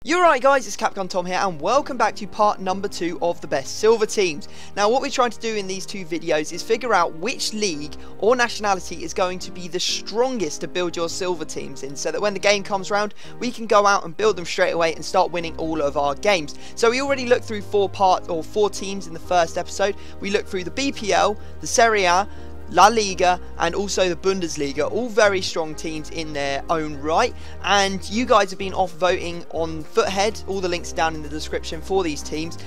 You're right guys, it's Capcom Tom here and welcome back to part number 2 of the best silver teams. Now what we're trying to do in these two videos is figure out which league or nationality is going to be the strongest to build your silver teams in, so that when the game comes around we can go out and build them straight away and start winning all of our games. So we already looked through four teams in the first episode. We looked through the BPL, the Serie A, La Liga and also the Bundesliga, all very strong teams in their own right, and you guys have been off voting on Foothead. All the links are down in the description for these teams.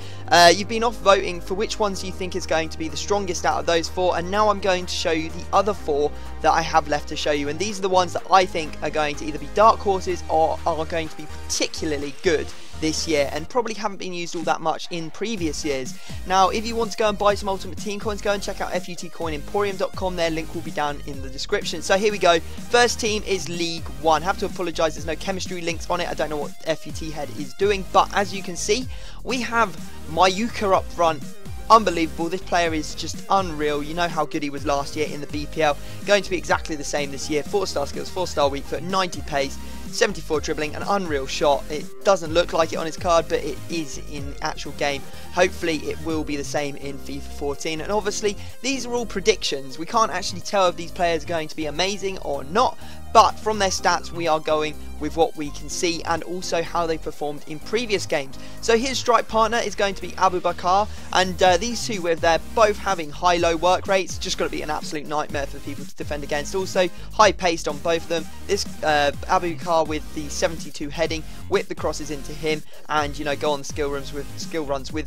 You've been off voting for which ones you think is going to be the strongest out of those four, and now I'm going to show you the other four that I have left to show you, and these are the ones that I think are going to either be dark horses or are going to be particularly good this year and probably haven't been used all that much in previous years. Now if you want to go and buy some Ultimate Team coins, go and check out futcoinemporium.com. their link will be down in the description. So here we go, first team is League 1. Have to apologise, there's no chemistry links on it. I don't know what FUT head is doing, but as you can see we have Mayuka up front. Unbelievable, this player is just unreal. You know how good he was last year in the BPL. Going to be exactly the same this year. 4-star skills, 4-star weak foot, 90 pace, 74 dribbling, an unreal shot. It doesn't look like it on his card, but it is in actual game. Hopefully it will be the same in FIFA 14. And obviously these are all predictions. We can't actually tell if these players are going to be amazing or not, but from their stats we are going with what we can see and also how they performed in previous games. So his strike partner is going to be Abu Bakar, and these two, with they're both having high-low work rates, just got to be an absolute nightmare for people to defend against. Also high paced on both of them. This Abu Bakar with the 72 heading, whip the crosses into him, and you know, go on skill runs with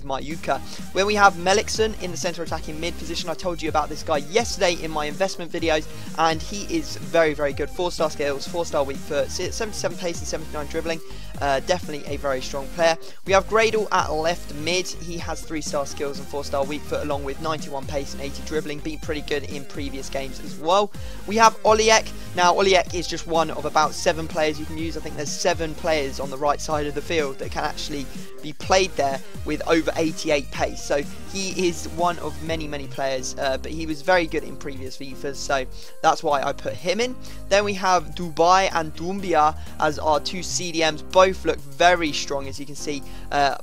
Mayuka. When we have Melikson in the centre attacking mid position, I told you about this guy yesterday in my investment videos, and he is very good. 4-star skills, 4-star weak foot, 77 pace and 79 dribbling. Definitely a very strong player. We have Gradle at left mid. He has 3-star skills and 4-star weak foot along with 91 pace and 80 dribbling. Been pretty good in previous games as well. We have Oliek. Now Oliek is just one of about 7 players you can use. I think there's 7 players on the right side of the field that can actually be played there with over 88 pace. So he is one of many players, but he was very good in previous FIFAs, so that's why I put him in. Then we have Dubai and Doumbia as our two CDMs. Both look very strong, as you can see,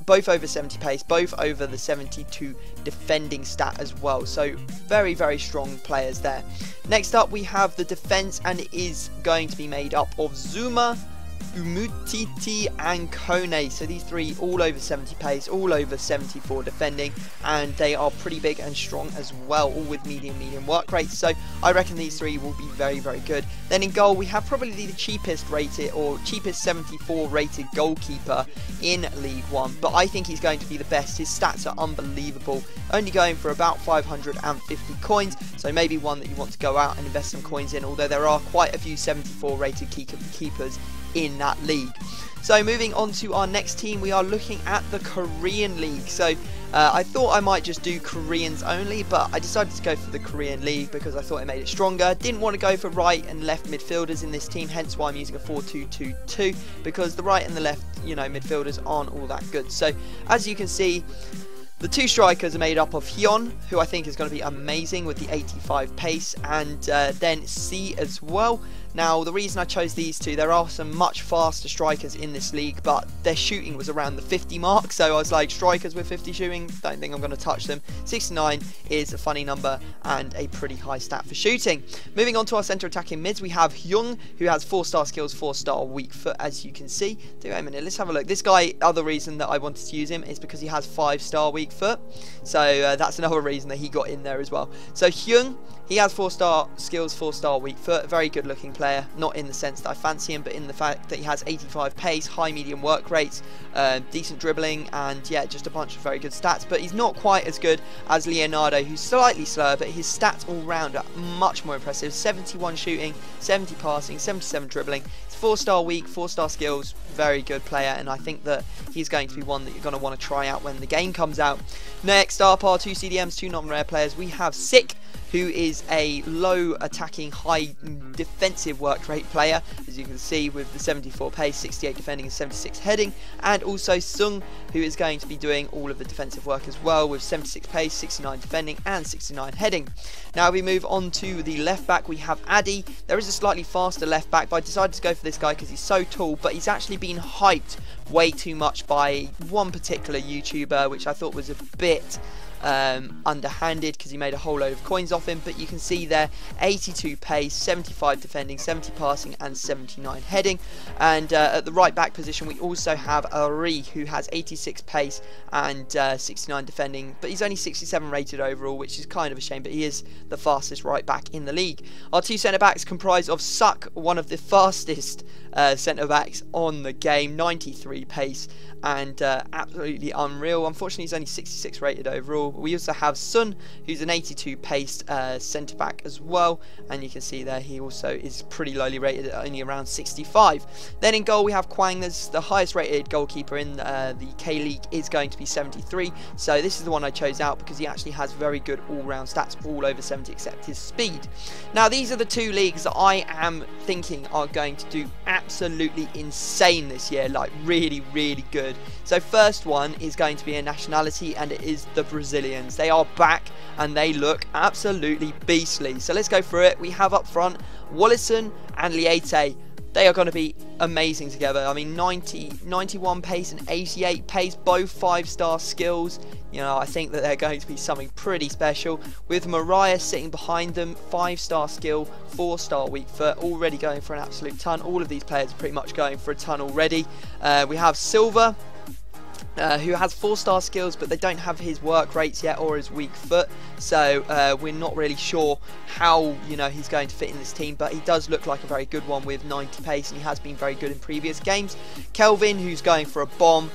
both over 70 pace, both over the 72 defending stat as well, so very strong players there. Next up we have the defense, and it is going to be made up of Zuma, Umutiti and Kone. So these three all over 70 pace, all over 74 defending, and they are pretty big and strong as well, all with medium work rates. So I reckon these three will be very good. Then in goal we have probably the cheapest rated, or cheapest 74 rated goalkeeper in League 1, but I think he's going to be the best. His stats are unbelievable, only going for about 550 coins, so maybe one that you want to go out and invest some coins in, although there are quite a few 74 rated keepers in that league. So moving on to our next team, we are looking at the Korean League. So I thought I might just do Koreans only, but I decided to go for the Korean League because I thought it made it stronger. Didn't want to go for right and left midfielders in this team, hence why I'm using a 4-2-2-2, because the right and the left, you know, midfielders aren't all that good. So as you can see, the two strikers are made up of Hyun, who I think is going to be amazing with the 85 pace, and then C as well. Now the reason I chose these two, there are some much faster strikers in this league, but their shooting was around the 50 mark, so I was like, strikers with 50 shooting, don't think I'm going to touch them. 69 is a funny number and a pretty high stat for shooting. Moving on to our centre attacking mids, we have Hyung, who has 4-star skills, 4-star weak foot, as you can see. Wait a minute, let's have a look. This guy, other reason that I wanted to use him is because he has 5-star weak foot, so that's another reason that he got in there as well. So Hyung, he has 4-star skills, 4-star weak foot, very good looking player, not in the sense that I fancy him, but in the fact that he has 85 pace, high medium work rates, decent dribbling, and yeah, just a bunch of very good stats. But he's not quite as good as Leonardo, who's slightly slower, but his stats all round are much more impressive. 71 shooting, 70 passing, 77 dribbling. It's 4-star weak, 4-star skills, very good player, and I think that he's going to be one that you're going to want to try out when the game comes out. Next up, our two CDMs, two non-rare players. We have Sick, who is a low attacking, high defensive work rate player, as you can see, with the 74 pace, 68 defending and 76 heading. And also Sung, who is going to be doing all of the defensive work as well, with 76 pace, 69 defending and 69 heading. Now we move on to the left back. We have Addy. There is a slightly faster left back, but I decided to go for this guy because he's so tall, but he's actually been hyped way too much by one particular YouTuber, which I thought was a bit underhanded, because he made a whole load of coins off him. But you can see there, 82 pace, 75 defending, 70 passing and 79 heading. And at the right back position we also have Ari, who has 86 pace and 69 defending, but he's only 67 rated overall, which is kind of a shame, but he is the fastest right back in the league. Our two centre backs comprise of Suck, one of the fastest centre backs on the game, 93 pace and absolutely unreal. Unfortunately he's only 66 rated overall. We also have Sun, who's an 82 paced centre back as well, and you can see there he also is pretty lowly rated at only around 65. Then in goal we have Kwang. There's the highest rated goalkeeper in the K League is going to be 73, so this is the one I chose out because he actually has very good all-round stats, all over 70 except his speed. Now these are the two leagues that I am thinking are going to do absolutely insane this year, like really good. So first one is going to be a nationality, and it is the Brazilians. They are back and they look absolutely beastly. So let's go through it. We have up front Wallison and Liete. They are going to be amazing together. I mean, 91 pace and 88 pace, both 5-star skills. You know, I think that they're going to be something pretty special. With Mariah sitting behind them, 5-star skill, 4-star weak foot, already going for an absolute ton. All of these players are pretty much going for a ton already. We have Silva, who has 4-star skills, but they don't have his work rates yet or his weak foot, so we're not really sure how, you know, he's going to fit in this team, but he does look like a very good one with 90 pace, and he has been very good in previous games. Kelvin, who's going for a bomb,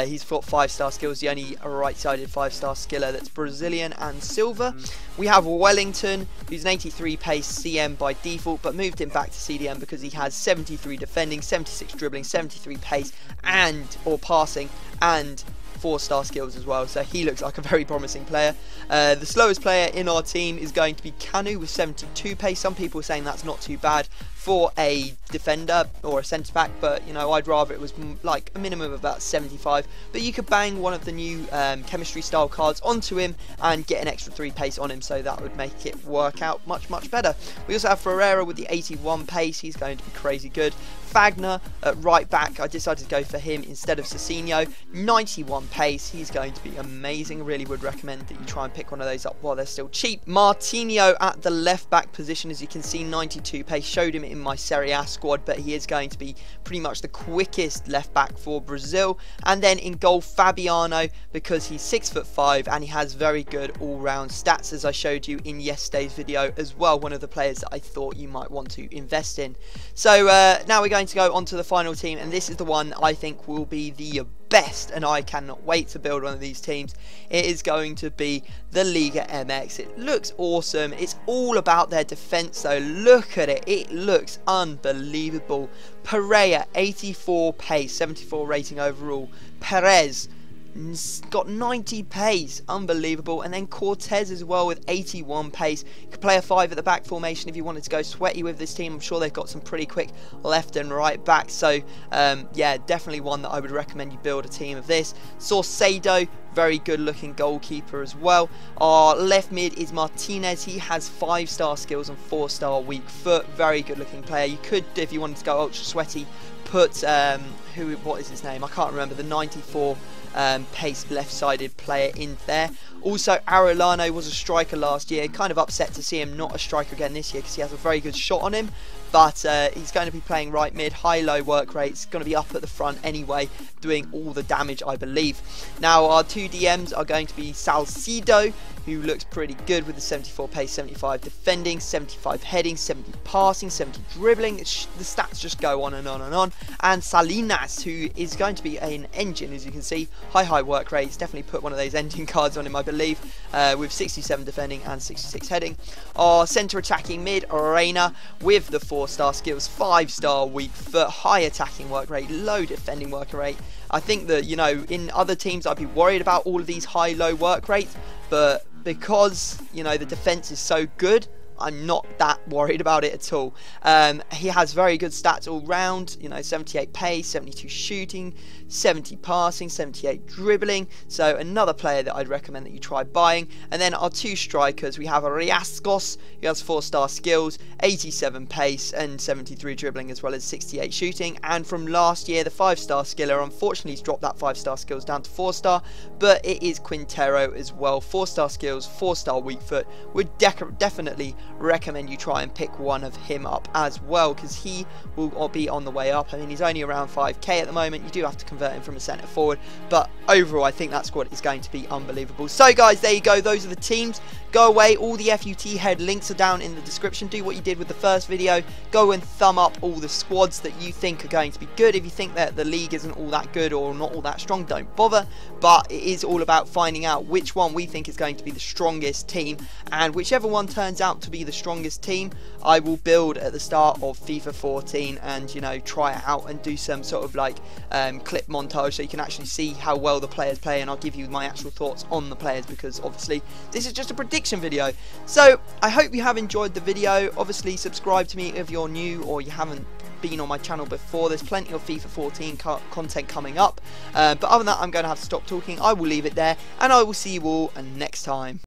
he's got 5-star skills, the only right-sided 5-star skiller that's Brazilian and silver. We have Wellington, who's an 83 pace CM by default, but moved him back to CDM because he has 73 defending, 76 dribbling, 73 pace or passing, and 4-star skills as well, so he looks like a very promising player. The slowest player in our team is going to be Kanu with 72 pace. Some people are saying that's not too bad for a defender or a centre back, but you know, I'd rather it was like a minimum of about 75. But you could bang one of the new chemistry style cards onto him and get an extra 3 pace on him, so that would make it work out much better. We also have Ferreira with the 81 pace. He's going to be crazy good. Fagner at right back, I decided to go for him instead of Cecino. 91 pace, he's going to be amazing. Really would recommend that you try and pick one of those up while they're still cheap. Martinho at the left back position, as you can see, 92 pace. Showed him in my Serie A squad, but he is going to be pretty much the quickest left back for Brazil. And then in goal, Fabiano, because he's 6'5" and he has very good all-round stats, as I showed you in yesterday's video as well. One of the players that I thought you might want to invest in. So now we're going to go on to the final team, and this is the one I think will be the best, and I cannot wait to build one of these teams. It is going to be the Liga MX. It looks awesome. It's all about their defense, so look at it. It looks unbelievable. Pereira, 84 pace, 74 rating overall. Perez got 90 pace, unbelievable. And then Cortez as well with 81 pace. You could play a 5 at the back formation if you wanted to go sweaty with this team. I'm sure they've got some pretty quick left and right back, so yeah, definitely one that I would recommend you build a team of this. Saucedo, very good looking goalkeeper as well. Our left mid is Martinez. He has 5-star skills and 4-star weak foot. Very good looking player. You could, if you wanted to go ultra sweaty, put what is his name? I can't remember. The 94 pace left-sided player in there. Also, Arellano was a striker last year. Kind of upset to see him not a striker again this year because he has a very good shot on him. But he's going to be playing right mid, high-low work rates, going to be up at the front anyway, doing all the damage, I believe. Now, our two DMs are going to be Salcido, who looks pretty good with the 74 pace, 75 defending, 75 heading, 70 passing, 70 dribbling. The stats just go on and on and on. And Salinas, who is going to be an engine, as you can see, high work rates. Definitely put one of those engine cards on him, I believe, with 67 defending and 66 heading. Our centre attacking mid, Reina, with the 4-star skills, 5-star weak foot, high attacking work rate, low defending work rate, I think that, you know, in other teams I'd be worried about all of these high-low work rates, but because, you know, the defense is so good, I'm not that worried about it at all. He has very good stats all round, you know, 78 pace, 72 shooting, 70 passing, 78 dribbling. So another player that I'd recommend that you try buying. And then our two strikers, we have a Riascos, who has 4-star skills, 87 pace and 73 dribbling, as well as 68 shooting. And from last year, the 5-star skiller, unfortunately he's dropped that 5-star skills down to 4-star, but it is Quintero as well, 4-star skills, 4-star weak foot. Would definitely recommend you try and pick one of him up as well, because he will be on the way up. I mean, he's only around 5k at the moment. You do have to convert him from a centre forward, but overall I think that squad is going to be unbelievable. So guys, there you go, those are the teams. Go away, all the FUT head links are down in the description. Do what you did with the first video, go and thumb up all the squads that you think are going to be good. If you think that the league isn't all that good or not all that strong, don't bother, but it is all about finding out which one we think is going to be the strongest team, and whichever one turns out to be the strongest team, I will build at the start of FIFA 14 and, you know, try it out and do some sort of like clip montage so you can actually see how well the players play, and I'll give you my actual thoughts on the players, because obviously this is just a prediction video. So I hope you have enjoyed the video. Obviously subscribe to me if you're new or you haven't been on my channel before. There's plenty of FIFA 14 content coming up, but other than that, I'm going to have to stop talking. I will leave it there, and I will see you all next time.